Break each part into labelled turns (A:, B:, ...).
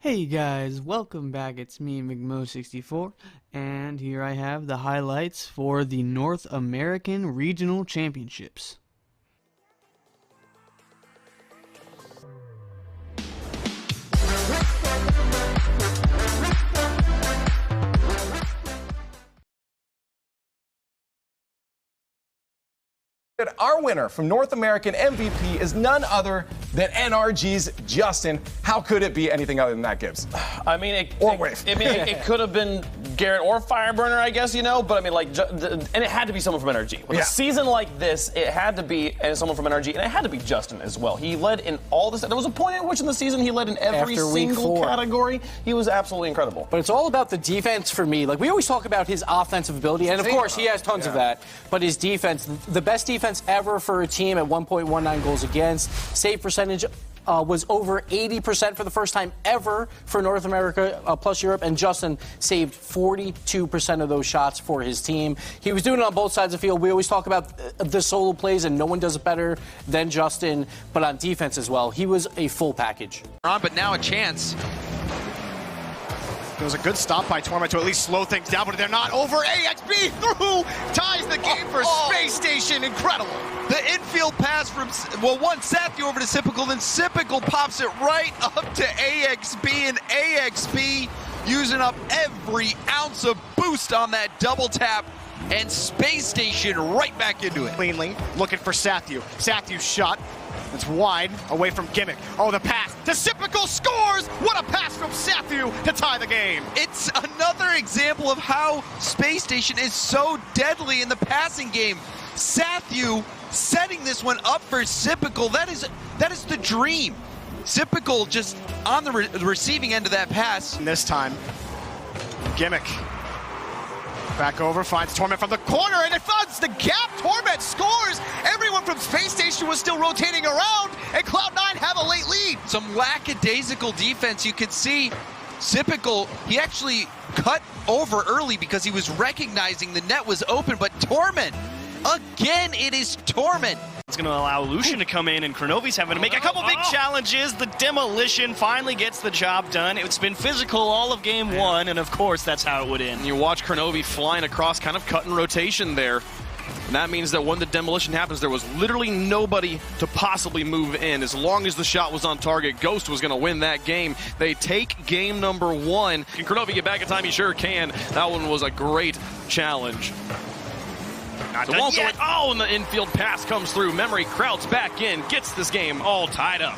A: Hey guys, welcome back. It's me, McMo64, and here I have the highlights for the North American Regional Championships.
B: Our winner from North American MVP is none other than NRG's Justin. How could it be anything other than that, Gibbs?
C: I mean, it could have been Garrett or Fireburner, I guess, but I mean, and it had to be someone from NRG. With a season like this, it had to be someone from NRG, and it had to be Justin as well. He led in all this. There was a point at which in the season he led in every single category. He was absolutely incredible.
D: But it's all about the defense for me. Like, we always talk about his offensive ability, and of course he has tons of that, but his defense, the best defense ever for a team at 1.19 goals against. Save percentage was over 80% for the first time ever for North America plus Europe, and Justin saved 42% of those shots for his team. He was doing it on both sides of the field. We always talk about the solo plays, and no one does it better than Justin, but on defense as well. He was a full package.
E: But now a chance. It was a good stop by Torment to at least slow things down, but they're not over. AXB through, ties the game for Space Station. Incredible.
F: The infield pass from, one Sathy over to Sipical, then Sipical pops it right up to AXB, and AXB using up every ounce of boost on that double tap, and Space Station right back into it.
E: Cleanly, looking for Sathu. Sathu's shot. It's wide, away from Gimmick. Oh, the pass to Sipical, scores! What a pass from Sathu to tie the game.
F: It's another example of how Space Station is so deadly in the passing game. Sathu setting this one up for Sipical. That is the dream. Sipical just on the receiving end of that pass.
E: And this time, Gimmick back over, finds Torment from the corner, and it finds the gap. Torment scores. Everyone from Space Station was still rotating around, and Cloud9 have a late lead.
F: Some lackadaisical defense. You could see Sipical, he actually cut over early because he was recognizing the net was open, but Torment, again, it is Torment.
G: It's going to allow Lucian to come in, and Kronovi's having to make a couple big challenges. The demolition finally gets the job done. It's been physical all of game one, and of course that's how it would end.
H: And you watch Kronovi flying across, kind of cutting rotation there. And that means that when the demolition happens, there was literally nobody to possibly move in. As long as the shot was on target, Ghost was going to win that game. They take game number one. Can Kronovi get back in time? He sure can. That one was a great challenge. So and the infield pass comes through. Memory Krauts back in, gets this game all tied up.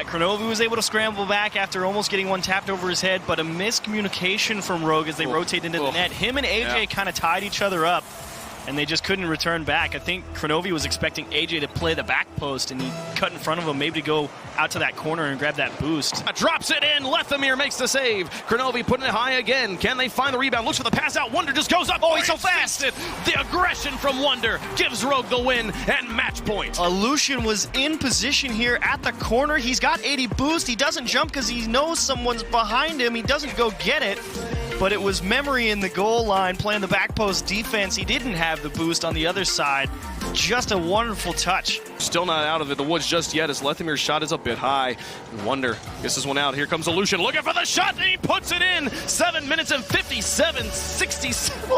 G: Kronovi was able to scramble back after almost getting one tapped over his head, but a miscommunication from Rogue as they rotate into the net. Him and AJ kind of tied each other up, and they just couldn't return back. I think Kronovi was expecting AJ to play the back post, and he cut in front of him, maybe to go out to that corner and grab that boost.
H: Drops it in. Lethamir makes the save. Kronovi putting it high again. Can they find the rebound? Looks for the pass out. Wonder just goes up. Oh, he's so fast. The aggression from Wonder gives Rogue the win and match point.
G: Lucian was in position here at the corner. He's got 80 boost. He doesn't jump because he knows someone's behind him. He doesn't go get it. But it was Memory in the goal line playing the back post defense. He didn't have the boost on the other side. Just a wonderful touch.
H: Still not out of the woods just yet as Lethamir's shot is a bit high. Wonder gets this one out. Here comes Lucian looking for the shot, and he puts it in. 7 minutes and 57, 67.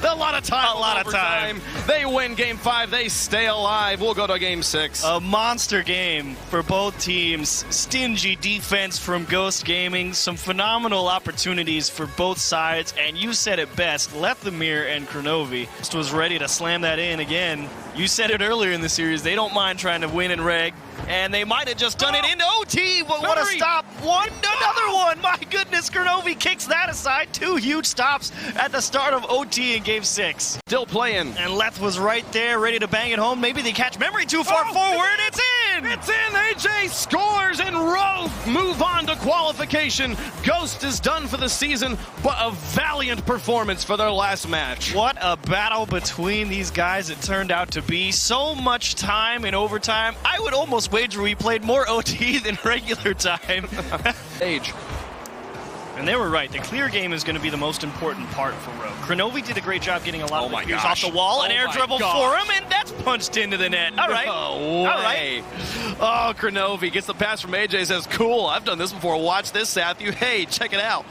H: A lot of time.
G: A lot of time.
H: They win game 5. They stay alive. We'll go to game 6.
G: A monster game for both teams. Stingy defense from Ghost Gaming. Some phenomenal opportunities for both sides. And you said it best. Lethamir and Kronovi just was ready to slam that in again. You said it earlier in the series. They don't mind trying to win in reg. And they might have just done it into OT, but what a stop. Another one. My goodness, Kronovi kicks that aside. 2 huge stops at the start of OT in game 6.
H: Still playing.
G: And Leth was right there, ready to bang it home. Maybe they catch Memory too far forward. It's in!
H: It's in! AJ scores, and Rogue move on to qualification. Ghost is done for the season, but a valiant performance for their last match.
G: What a battle between these guys it turned out to be. So much time in overtime. I would almost wager we played more OT than regular time.
H: Age.
G: And they were right. The clear game is going to be the most important part for Rogue. Kronovi did a great job getting a lot of the clears off the wall. An air dribble for him, and that's punched into the net. All right.
H: All right. Oh, Kronovi gets the pass from AJ, says, cool, I've done this before. Watch this, Sathu. Hey, check it out.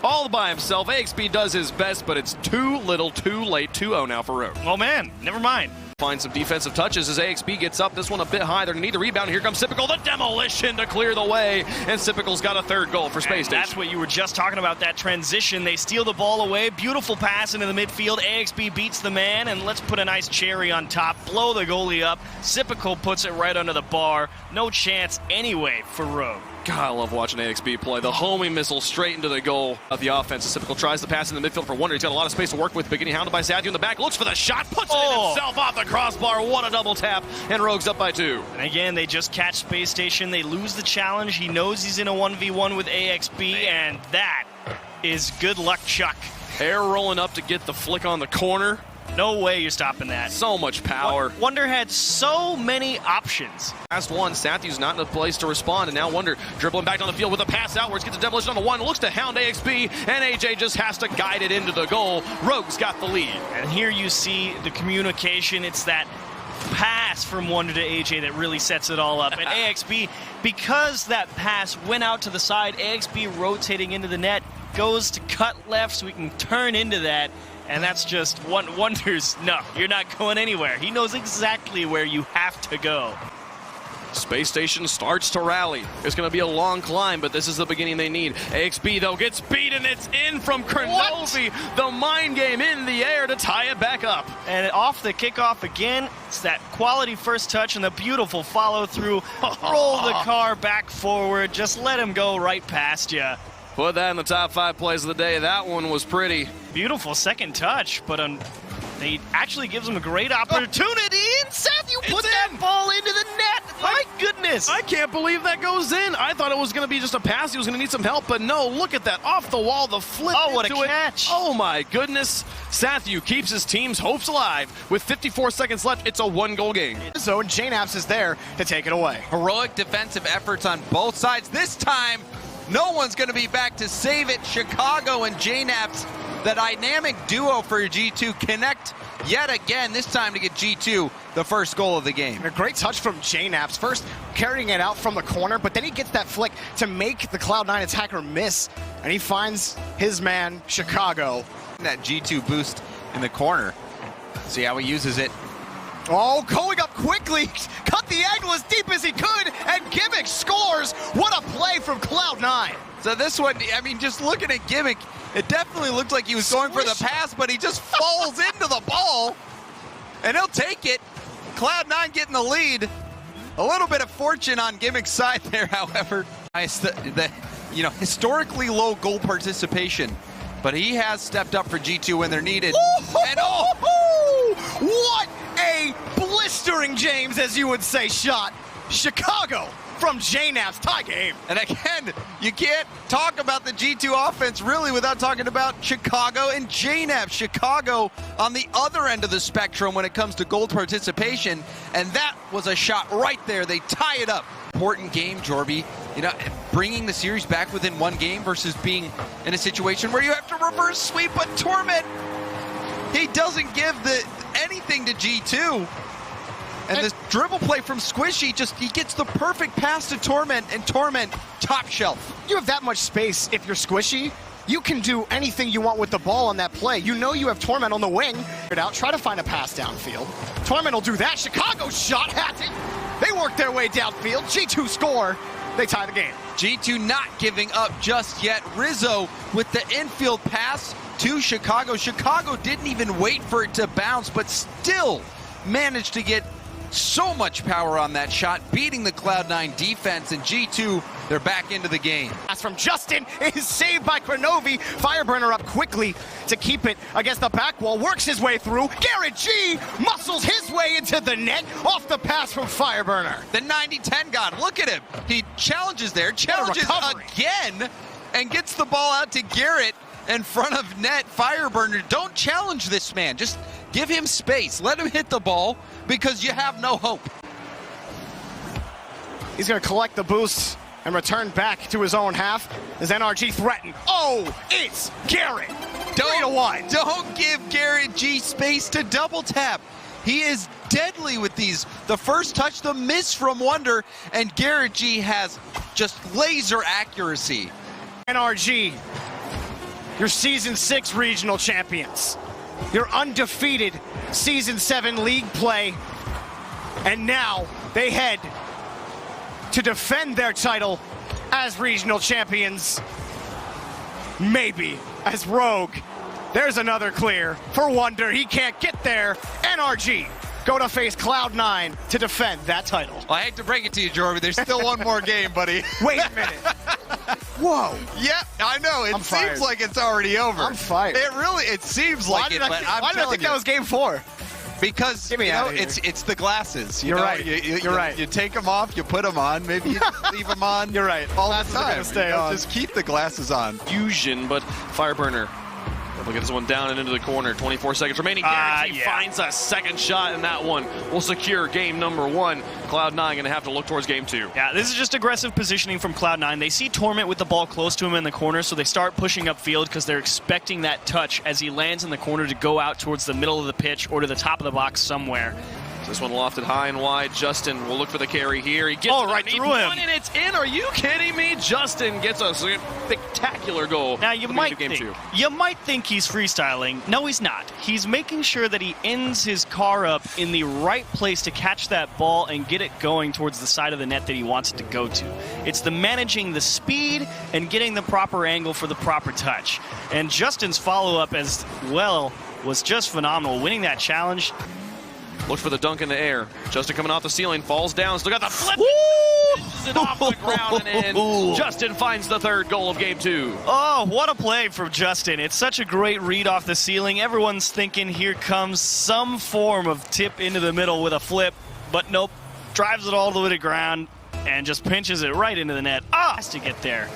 H: All by himself. AXB does his best, but it's too little, too late. 2-0 now for Rogue.
G: Oh, man. Never mind.
H: Find some defensive touches as AXB gets up. This one a bit high. They're going to need the rebound. Here comes Sipical, the demolition to clear the way. And Sipical's got a third goal for Space Station.
G: That's what you were just talking about, that transition. They steal the ball away. Beautiful pass into the midfield. AXB beats the man, and let's put a nice cherry on top. Blow the goalie up. Sipical puts it right under the bar. No chance anyway for Rogue.
H: God, I love watching AXB play. The homing missile straight into the goal of the offense. Sipical tries to pass in the midfield for Wonder. He's got a lot of space to work with, but getting hounded by Sathu in the back. Looks for the shot, puts it in himself off the crossbar. What a double tap, and Rogue's up by 2.
G: And again, they just catch Space Station. They lose the challenge. He knows he's in a 1v1 with AXB, and that is good luck, Chuck.
H: Air rolling up to get the flick on the corner.
G: No way you're stopping that.
H: So much power.
G: Wonder had so many options.
H: Last one, Sathu's not in a place to respond, and now Wonder dribbling back on the field with a pass outwards, gets a demolition on the one, looks to hound AXB, and AJ just has to guide it into the goal. Rogue's got the lead.
G: And here you see the communication. It's that pass from Wonder to AJ that really sets it all up. And AXB, because that pass went out to the side, AXB rotating into the net, goes to cut left so we can turn into that. And that's just Wonder's, no, you're not going anywhere. He knows exactly where you have to go.
H: Space Station starts to rally. It's going to be a long climb, but this is the beginning they need. AXB, though, gets beat, and it's in from Kronovi. The mind game in the air to tie it back up.
G: And off the kickoff again, it's that quality first touch and the beautiful follow-through. Roll the car back forward. Just let him go right past you.
H: Put that in the top 5 plays of the day. That one was pretty.
G: Beautiful second touch, but they actually gives him a great opportunity. And Sathu put that ball into the net. My goodness.
H: I can't believe that goes in. I thought it was going to be just a pass. He was going to need some help, but no, look at that. Off the wall, the flip
G: Oh, what a
H: into it.
G: catch.
H: Oh, my goodness. Sathu keeps his team's hopes alive. With 54 seconds left, it's a 1-goal game.
E: So JNAPS is there to take it away.
F: Heroic defensive efforts on both sides. This time, no one's going to be back to save it. Chicago and JNAPS, the dynamic duo for G2, connect yet again, this time to get G2 the first goal of the game.
E: A great touch from JNAPS. First, carrying it out from the corner, but then he gets that flick to make the Cloud9 attacker miss, and he finds his man, Chicago.
F: That G2 boost in the corner. See how he uses it.
E: Oh, going up quickly, cut the angle as deep as he could, and Gimmick scores. What a play from Cloud9.
F: So this one, I mean, just looking at Gimmick, it definitely looked like he was going for the pass, but he just falls into the ball, and he'll take it. Cloud9 getting the lead. A little bit of fortune on Gimmick's side there, however. The historically low goal participation, but he has stepped up for G2 when they're needed.
E: And what a blistering, James, as you would say, shot. Chicago from JNAPS, tie game.
F: And again, you can't talk about the G2 offense really without talking about Chicago and JNAPS. Chicago on the other end of the spectrum when it comes to goal participation, and that was a shot right there. They tie it up. Important game, Jorby. You know, bringing the series back within 1 game versus being in a situation where you have to reverse sweep, but Torment, he doesn't give anything to G2. And this dribble play from Squishy, he gets the perfect pass to Torment, and Torment, top shelf.
E: You have that much space if you're Squishy. You can do anything you want with the ball on that play. You know you have Torment on the wing. Try to find a pass downfield. Torment will do that. Chicago shot at it. They work their way downfield. G2 score. They tie the game.
F: G2 not giving up just yet. Rizzo with the infield pass to Chicago. Chicago didn't even wait for it to bounce, but still managed to get so much power on that shot, beating the Cloud9 defense, and G2, they're back into the game.
E: Pass from Justin is saved by Kronovi. Fireburner up quickly to keep it against the back wall, works his way through. Garrett G muscles his way into the net off the pass from Fireburner.
F: The 90-10 god, look at him. He challenges again, and gets the ball out to Garrett in front of net. Fireburner, don't challenge this man. Just give him space. Let him hit the ball because you have no hope.
E: He's going to collect the boost and returned back to his own half as NRG threatened. Oh, it's Garrett. 3-1.
F: Don't give Garrett G space to double tap. He is deadly with these. The first touch, the miss from Wonder, and Garrett G has just laser accuracy.
E: NRG, your Season 6 regional champions. Your undefeated Season 7 league play. And now they head to defend their title as regional champions. Maybe as Rogue. There's another clear for Wonder. He can't get there. NRG go to face Cloud9 to defend that title.
F: Well, I hate to break it to you, Jordan, there's still one more game, buddy.
E: Wait a minute. Whoa.
F: Yep, I know. It seems like it's already over.
E: I'm fired.
F: It seems like it, but
E: why did I think that was game 4?
F: Because it's the glasses.
E: You're right. You're right.
F: You take them off, you put them on. Maybe you just leave them on.
E: You're right.
F: All the time.
E: Gonna stay on.
F: Just keep the glasses on.
H: Fusion, but Fireburner. Look at this one down and into the corner. 24 seconds remaining. Garrett finds a second shot, and that one will secure game number 1. Cloud9 going to have to look towards game 2.
G: Yeah, this is just aggressive positioning from Cloud9. They see Torment with the ball close to him in the corner, so they start pushing upfield because they're expecting that touch as he lands in the corner to go out towards the middle of the pitch or to the top of the box somewhere.
H: This one lofted high and wide. Justin will look for the carry here. He gets
G: right through him.
H: And it's in. Are you kidding me? Justin gets a spectacular goal.
G: Now you might think he's freestyling. No, he's not. He's making sure that he ends his car up in the right place to catch that ball and get it going towards the side of the net that he wants it to go to. It's the managing the speed and getting the proper angle for the proper touch. And Justin's follow-up as well was just phenomenal, winning that challenge.
H: Look for the dunk in the air. Justin coming off the ceiling, falls down, still got the flip. It off the ground and in. Justin finds the 3rd goal of game 2.
G: Oh, what a play from Justin. It's such a great read off the ceiling. Everyone's thinking here comes some form of tip into the middle with a flip, but nope. Drives it all the way to ground and just pinches it right into the net. Has to get there.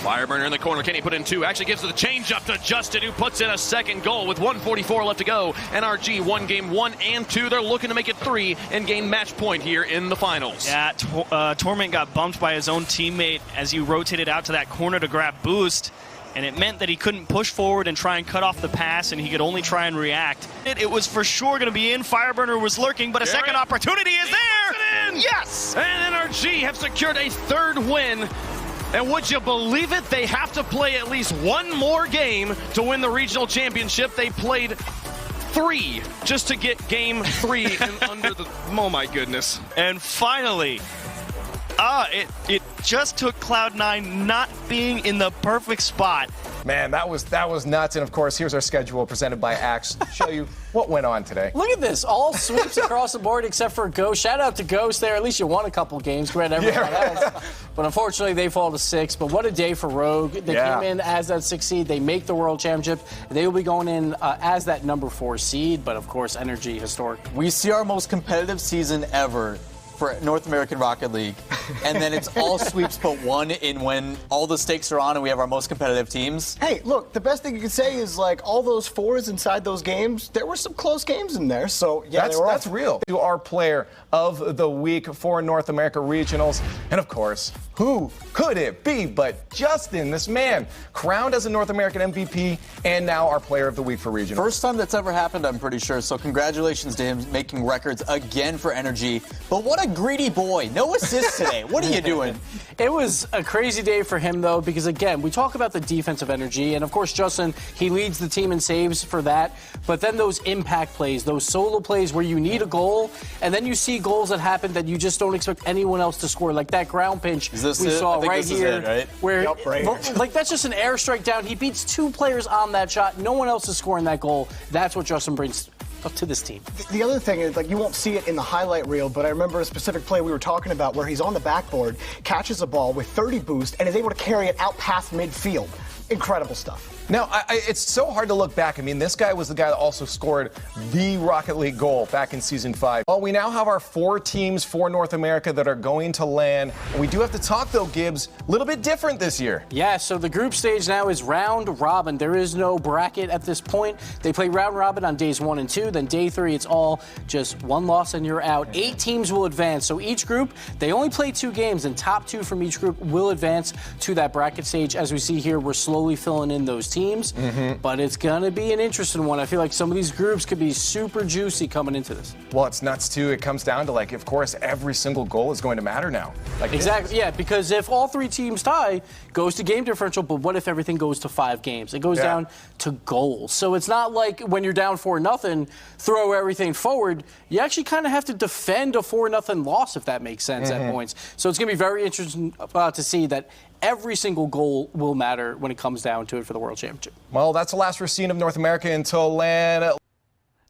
H: Fireburner in the corner. Can he put in 2? Actually gives the change up to Justin, who puts in a 2nd goal with 1:44 left to go. NRG won game 1 and 2. They're looking to make it 3 and gain match point here in the finals.
G: Yeah, Torment got bumped by his own teammate as he rotated out to that corner to grab boost. And it meant that he couldn't push forward and try and cut off the pass, and he could only try and react. It was for sure going to be in. Fireburner was lurking, but a second opportunity is there. Yes!
H: And NRG have secured a 3rd win. And would you believe it? They have to play at least one more game to win the regional championship. They played 3 just to get game 3 and under the... Oh, my goodness.
G: And finally, it just took Cloud9 not being in the perfect spot.
B: Man, that was nuts. And, of course, here's our schedule presented by Axe to show you what went on today.
D: Look at this. All sweeps across the board except for Ghost. Shout out to Ghost there. At least you won a couple games compared to everyone else. But unfortunately, they fall to 6. But what a day for Rogue. They came in as that 6 seed. They make the World Championship. They will be going in as that number 4 seed. But, of course, Energy, historic.
I: We see our most competitive season ever for North American Rocket League, and then it's all sweeps but 1 in when all the stakes are on and we have our most competitive teams.
J: Hey, look, the best thing you can say is like all those 4s inside those games, there were some close games in there, so yeah,
B: that's real. To our player of the week for North America Regionals, and of course, who could it be but Justin, this man, crowned as a North American MVP and now our player of the week for Regionals.
I: First time that's ever happened, I'm pretty sure, so congratulations to him making records again for Energy. But what a greedy boy. No assists today. What are you doing?
D: It was a crazy day for him, though, because, again, we talk about the defensive energy, and, of course, Justin, he leads the team in saves for that, but then those impact plays, those solo plays where you need a goal, and then you see goals that happen that you just don't expect anyone else to score, like that ground pinch we saw right here,
I: right?
D: Where, like, that's just an airstrike down. He beats 2 players on that shot. No one else is scoring that goal. That's what Justin brings up to this team.
J: The other thing is, like, you won't see it in the highlight reel, but I remember a specific play we were talking about where he's on the backboard, catches a ball with 30 boost, and is able to carry it out past midfield. Incredible stuff.
B: Now, it's so hard to look back. I mean, this guy was the guy that also scored the Rocket League goal back in Season 5. Well, we now have our 4 teams for North America that are going to LAN. We do have to talk, though, Gibbs, a little bit different this year.
D: Yeah, so the group stage now is round robin. There is no bracket at this point. They play round robin on days 1 and 2. Then day 3, it's all just one loss and you're out. 8 teams will advance. So each group, they only play 2 games, and top 2 from each group will advance to that bracket stage. As we see here, we're slowly filling in those teams, but it's going to be an interesting one. I feel like some of these groups could be super juicy coming into this.
B: Well, it's nuts, too. It comes down to, like, of course, every single goal is going to matter now. Like
D: exactly, yeah, because if all 3 teams tie, goes to game differential, but what if everything goes to 5 games? It goes down to goals. So it's not like when you're down 4-0, throw everything forward. You actually kind of have to defend a 4-0 loss, if that makes sense, at points. So it's going to be very interesting to see that every single goal will matter when it comes down to it for the World Championship.
B: Well, that's the last we're seeing of North America until LAN.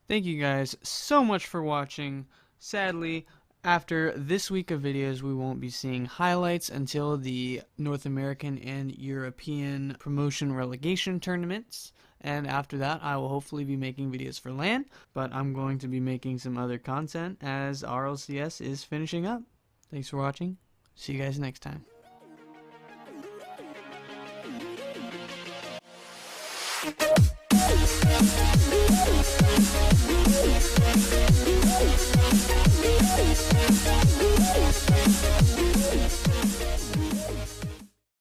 A: Thank you guys so much for watching. Sadly, after this week of videos, we won't be seeing highlights until the North American and European promotion relegation tournaments. And after that, I will hopefully be making videos for LAN, but I'm going to be making some other content as RLCS is finishing up. Thanks for watching. See you guys next time.